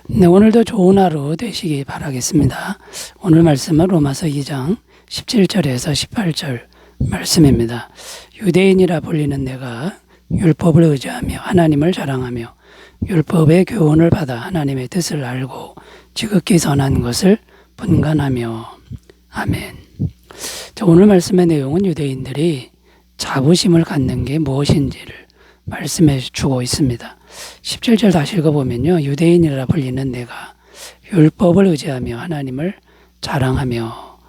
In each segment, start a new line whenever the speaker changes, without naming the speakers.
네, 오늘도 좋은 하루 되시기 바라겠습니다. 오늘 말씀은 로마서 2장 17절에서 18절 말씀입니다. 유대인이라 불리는 내가 율법을 의지하며 하나님을 자랑하며 율법의 교훈을 받아 하나님의 뜻을 알고 지극히 선한 것을 분간하며. 아멘. 오늘 말씀의 내용은 유대인들이 자부심을 갖는 게 무엇인지를 말씀해 주고 있습니다. 17절 다시 읽어보면요. 유대인이라 불리는 내가 율법을 의지하며 하나님을 자랑하며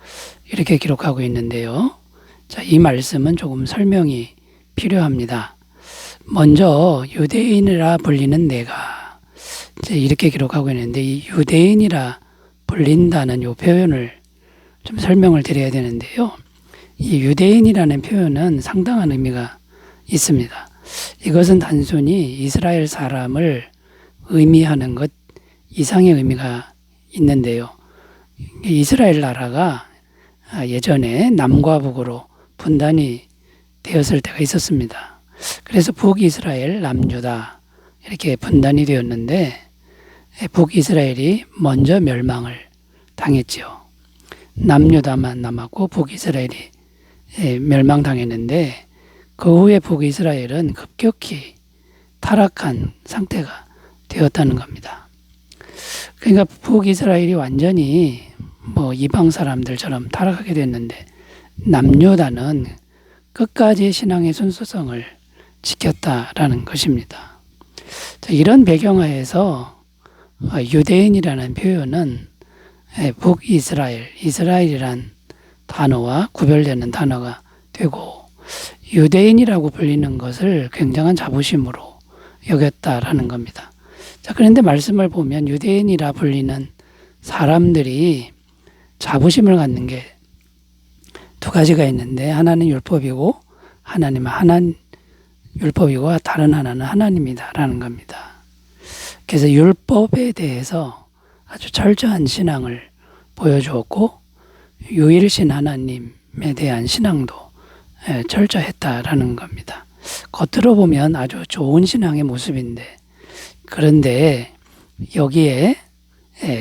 이렇게 기록하고 있는데요. 자, 이 말씀은 조금 설명이 필요합니다. 먼저 유대인이라 불리는 내가 이렇게 기록하고 있는데 이 유대인이라 불린다는 이 표현을 좀 설명을 드려야 되는데요. 이 유대인이라는 표현은 상당한 의미가 있습니다. 이것은 단순히 이스라엘 사람을 의미하는 것 이상의 의미가 있는데요. 이스라엘 나라가 예전에 남과 북으로 분단이 되었을 때가 있었습니다. 그래서 북이스라엘, 남유다 이렇게 분단이 되었는데 북이스라엘이 먼저 멸망을 당했죠. 남유다만 남았고 북이스라엘이 멸망당했는데 그 후에 북이스라엘은 급격히 타락한 상태가 되었다는 겁니다. 그러니까 북이스라엘이 완전히 이방 사람들처럼 타락하게 됐는데 남유다는 끝까지 신앙의 순수성을 지켰다라는 것입니다. 이런 배경하에서 유대인이라는 표현은 북이스라엘, 이스라엘이란 단어와 구별되는 단어가 되고 유대인이라고 불리는 것을 굉장한 자부심으로 여겼다라는 겁니다. 자, 그런데 말씀을 보면 유대인이라 불리는 사람들이 자부심을 갖는 게 두 가지가 있는데 하나는 율법이고 하나님은 율법이고 다른 하나는 하나님이다라는 겁니다. 그래서 율법에 대해서 아주 철저한 신앙을 보여주었고 유일신 하나님에 대한 신앙도 철저했다라는 겁니다. 겉으로 보면 아주 좋은 신앙의 모습인데 그런데 여기에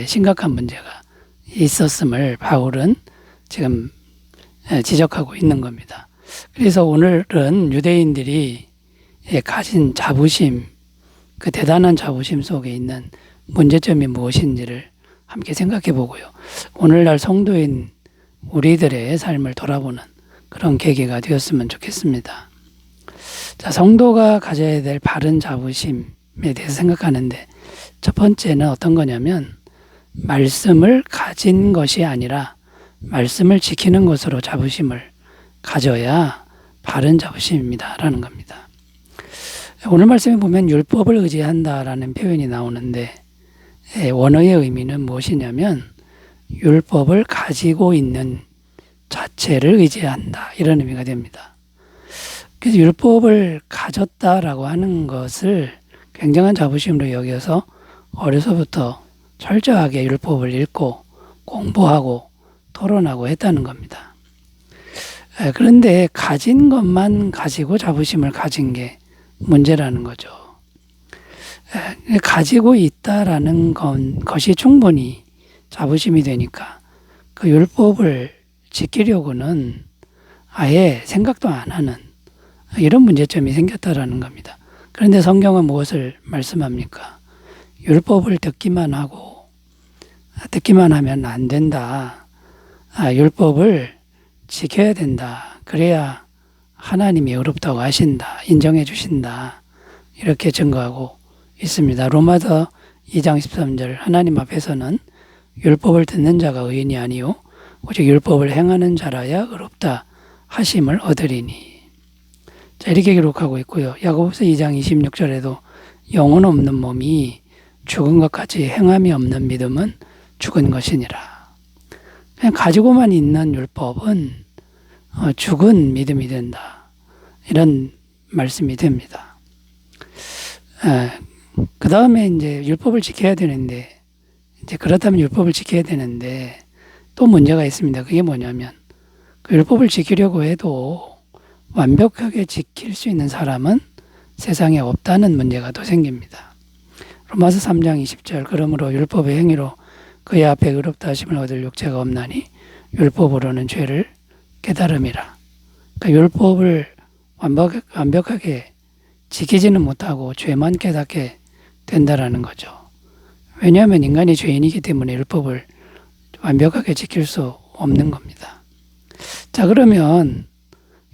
심각한 문제가 있었음을 바울은 지금 지적하고 있는 겁니다. 그래서 오늘은 유대인들이 가진 자부심, 그 대단한 자부심 속에 있는 문제점이 무엇인지를 함께 생각해 보고요. 오늘날 성도인 우리들의 삶을 돌아보는 그런 계기가 되었으면 좋겠습니다. 자, 성도가 가져야 될 바른 자부심에 대해서 생각하는데 첫 번째는 어떤 거냐면 말씀을 가진 것이 아니라 말씀을 지키는 것으로 자부심을 가져야 바른 자부심입니다라는 겁니다. 오늘 말씀에 보면 율법을 의지한다라는 표현이 나오는데 원어의 의미는 무엇이냐면 율법을 가지고 있는 자체를 의지한다 이런 의미가 됩니다. 그래서 율법을 가졌다라고 하는 것을 굉장한 자부심으로 여겨서 어려서부터 철저하게 율법을 읽고 공부하고 토론하고 했다는 겁니다. 그런데 가진 것만 가지고 자부심을 가진 게 문제라는 거죠. 가지고 있다라는 것이 충분히 자부심이 되니까 그 율법을 지키려고는 아예 생각도 안 하는 이런 문제점이 생겼다라는 겁니다. 그런데 성경은 무엇을 말씀합니까? 율법을 듣기만 하면 안 된다. 율법을 지켜야 된다. 그래야 하나님이 의롭다고 하신다. 인정해 주신다. 이렇게 증거하고 있습니다. 로마서 2장 13절 하나님 앞에서는 율법을 듣는 자가 의인이 아니요 오직 율법을 행하는 자라야 의롭다 하심을 얻으리니. 자, 이렇게 기록하고 있고요. 야고보서 2장 26절에도 영혼 없는 몸이 죽은 것 같이 행함이 없는 믿음은 죽은 것이니라. 그냥 가지고만 있는 율법은 죽은 믿음이 된다. 이런 말씀이 됩니다. 그 다음에 이제 율법을 지켜야 되는데 이제 그렇다면 율법을 지켜야 되는데 또 문제가 있습니다. 그게 뭐냐면 그 율법을 지키려고 해도 완벽하게 지킬 수 있는 사람은 세상에 없다는 문제가 또 생깁니다. 로마서 3장 20절 그러므로 율법의 행위로 그의 앞에 의롭다 하심을 얻을 육체가 없나니 율법으로는 죄를 깨달음이라. 그러니까 율법을 완벽하게 지키지는 못하고 죄만 깨닫게 된다라는 거죠. 왜냐하면 인간이 죄인이기 때문에 율법을 완벽하게 지킬 수 없는 겁니다. 자, 그러면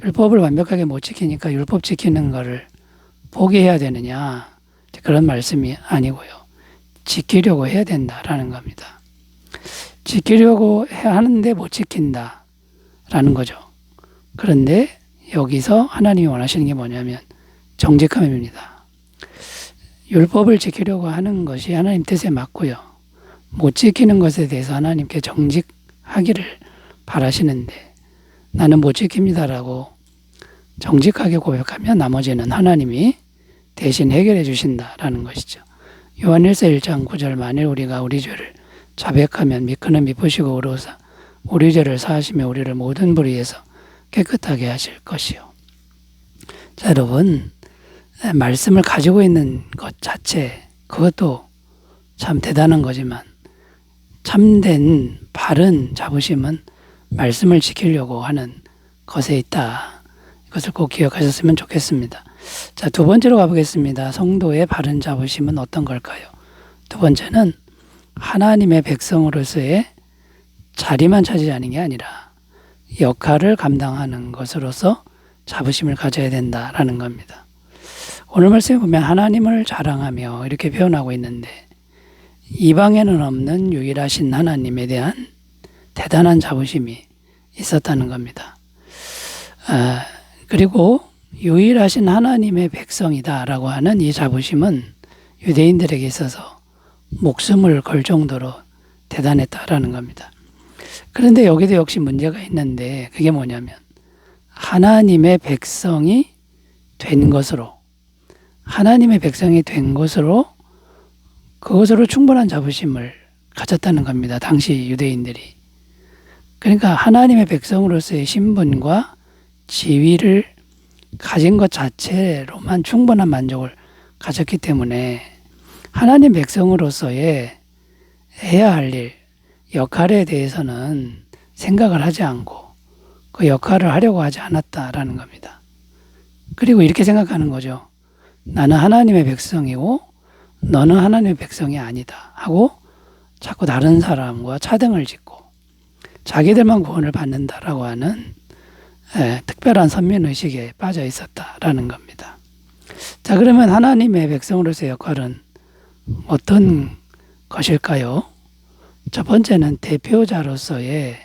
율법을 완벽하게 못 지키니까 율법 지키는 거를 포기해야 되느냐? 그런 말씀이 아니고요. 지키려고 해야 된다라는 겁니다. 지키려고 하는데 못 지킨다라는 거죠. 그런데 여기서 하나님이 원하시는 게 뭐냐면 정직함입니다. 율법을 지키려고 하는 것이 하나님 뜻에 맞고요. 못 지키는 것에 대해서 하나님께 정직하기를 바라시는데 나는 못 지킵니다라고 정직하게 고백하면 나머지는 하나님이 대신 해결해 주신다라는 것이죠. 요한일서 1장 9절 만일 우리가 우리 죄를 자백하면 그는 미쁘시고 의로우사 우리 죄를 사하시며 우리를 모든 불의에서 깨끗하게 하실 것이요. 자, 여러분, 말씀을 가지고 있는 것 자체 그것도 참 대단한 거지만 참된 바른 자부심은 말씀을 지키려고 하는 것에 있다. 이것을 꼭 기억하셨으면 좋겠습니다. 자, 두 번째로 가보겠습니다. 성도의 바른 자부심은 어떤 걸까요? 두 번째는 하나님의 백성으로서의 자리만 차지하는 게 아니라 역할을 감당하는 것으로서 자부심을 가져야 된다라는 겁니다. 오늘 말씀에 보면 하나님을 자랑하며 이렇게 표현하고 있는데 이방에는 없는 유일하신 하나님에 대한 대단한 자부심이 있었다는 겁니다. 그리고 유일하신 하나님의 백성이다라고 하는 이 자부심은 유대인들에게 있어서 목숨을 걸 정도로 대단했다라는 겁니다. 그런데 여기도 역시 문제가 있는데 그게 뭐냐면 하나님의 백성이 된 것으로 그것으로 충분한 자부심을 가졌다는 겁니다. 당시 유대인들이. 그러니까 하나님의 백성으로서의 신분과 지위를 가진 것 자체로만 충분한 만족을 가졌기 때문에 하나님 백성으로서의 해야 할 일, 역할에 대해서는 생각을 하지 않고 그 역할을 하려고 하지 않았다라는 겁니다. 그리고 이렇게 생각하는 거죠. 나는 하나님의 백성이고 너는 하나님의 백성이 아니다 하고 자꾸 다른 사람과 차등을 짓고 자기들만 구원을 받는다라고 하는 특별한 선민의식에 빠져 있었다라는 겁니다. 자, 그러면 하나님의 백성으로서의 역할은 어떤 것일까요? 첫 번째는 대표자로서의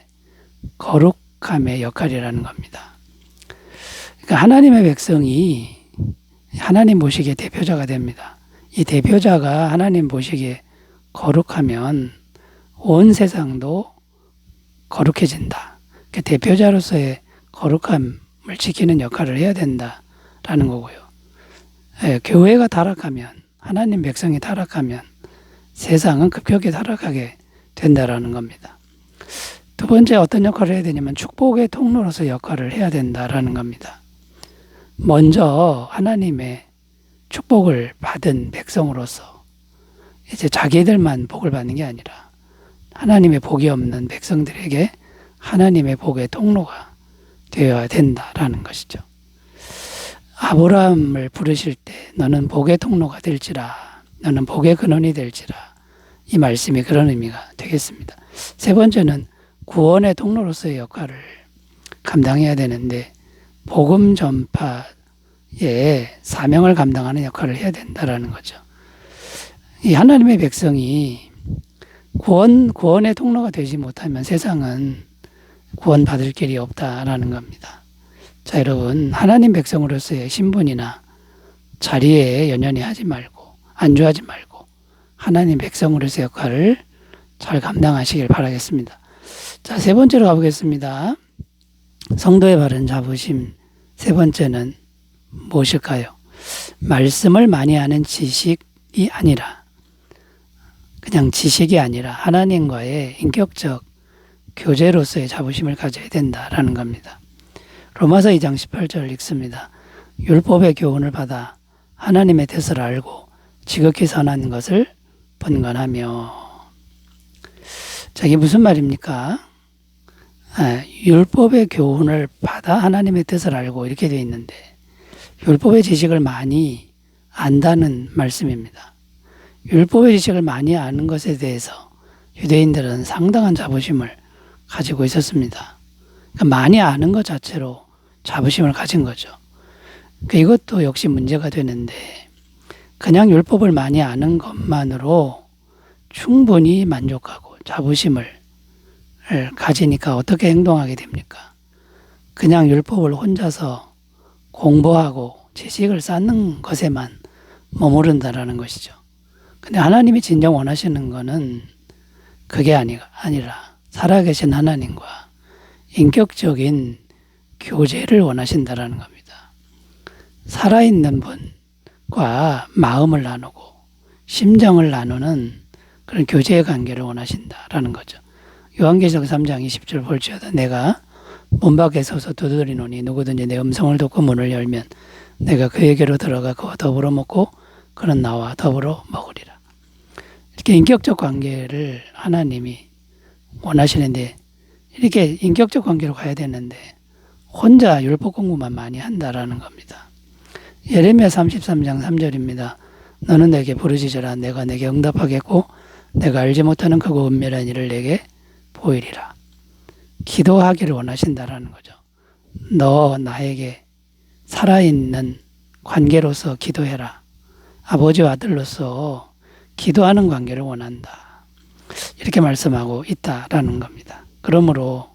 거룩함의 역할이라는 겁니다. 그러니까 하나님의 백성이 하나님 보시기에 대표자가 됩니다. 이 대표자가 하나님 보시기에 거룩하면 온 세상도 거룩해진다. 그러니까 대표자로서의 거룩함을 지키는 역할을 해야 된다라는 거고요. 교회가 타락하면 하나님 백성이 타락하면 세상은 급격히 타락하게 된다라는 겁니다. 두 번째 어떤 역할을 해야 되냐면 축복의 통로로서 역할을 해야 된다라는 겁니다. 먼저 하나님의 축복을 받은 백성으로서 이제 자기들만 복을 받는 게 아니라 하나님의 복이 없는 백성들에게 하나님의 복의 통로가 되어야 된다라는 것이죠. 아브라함을 부르실 때 너는 복의 통로가 될지라, 너는 복의 근원이 될지라, 이 말씀이 그런 의미가 되겠습니다. 세 번째는 구원의 통로로서의 역할을 감당해야 되는데 복음 전파의 사명을 감당하는 역할을 해야 된다라는 거죠. 이 하나님의 백성이 구원의 통로가 되지 못하면 세상은 구원받을 길이 없다라는 겁니다. 자, 여러분, 하나님 백성으로서의 신분이나 자리에 연연히 하지 말고 안주하지 말고 하나님 백성으로서의 역할을 잘 감당하시길 바라겠습니다. 자, 세 번째로 가보겠습니다. 성도의 바른 자부심 세 번째는 무엇일까요? 말씀을 많이 아는 지식이 아니라 그냥 지식이 아니라 하나님과의 인격적 교제로서의 자부심을 가져야 된다라는 겁니다. 로마서 2장 18절 읽습니다. 율법의 교훈을 받아 하나님의 뜻을 알고 지극히 선한 것을 번관하며. 자, 이게 무슨 말입니까? 율법의 교훈을 받아 하나님의 뜻을 알고 이렇게 되어 있는데 율법의 지식을 많이 안다는 말씀입니다. 율법의 지식을 많이 아는 것에 대해서 유대인들은 상당한 자부심을 가지고 있었습니다. 그러니까 많이 아는 것 자체로 자부심을 가진 거죠. 그러니까 이것도 역시 문제가 되는데 그냥 율법을 많이 아는 것만으로 충분히 만족하고 자부심을 가지니까 어떻게 행동하게 됩니까? 그냥 율법을 혼자서 공부하고 지식을 쌓는 것에만 머무른다라는 것이죠. 근데 하나님이 진정 원하시는 것은 그게 아니라 살아계신 하나님과 인격적인 교제를 원하신다라는 겁니다. 살아있는 분과 마음을 나누고 심정을 나누는 그런 교제의 관계를 원하신다라는 거죠. 요한계시록 3장 20절 볼지어다 내가 문 밖에 서서 두드리노니 누구든지 내 음성을 듣고 문을 열면 내가 그에게로 들어가 그와 더불어 먹고 그는 나와 더불어 먹으리라. 이렇게 인격적 관계를 하나님이 원하시는데 이렇게 인격적 관계로 가야 되는데 혼자 율법 공부만 많이 한다라는 겁니다. 예레미야 33장 3절입니다. 너는 내게 부르짖으라 내가 내게 응답하겠고 내가 알지 못하는 크고 은밀한 일을 내게 보이리라. 기도하기를 원하신다라는 거죠. 너 나에게 살아있는 관계로서 기도해라. 아버지와 아들로서 기도하는 관계를 원한다. 이렇게 말씀하고 있다라는 겁니다. 그러므로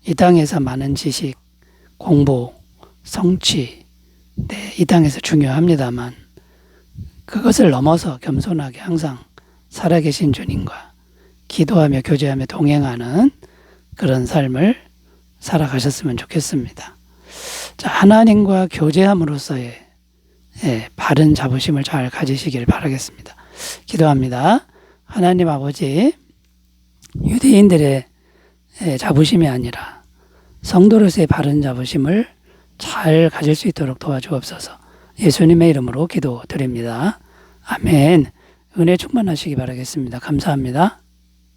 이 땅에서 많은 지식, 공부, 성취, 이 땅에서 중요합니다만 그것을 넘어서 겸손하게 항상 살아계신 주님과 기도하며 교제하며 동행하는 그런 삶을 살아가셨으면 좋겠습니다. 자, 하나님과 교제함으로써의 바른 자부심을 잘 가지시길 바라겠습니다. 기도합니다. 하나님 아버지, 유대인들의 자부심이 아니라 성도로서의 바른 자부심을 잘 가질 수 있도록 도와주옵소서. 예수님의 이름으로 기도드립니다. 아멘. 은혜 충만하시기 바라겠습니다. 감사합니다.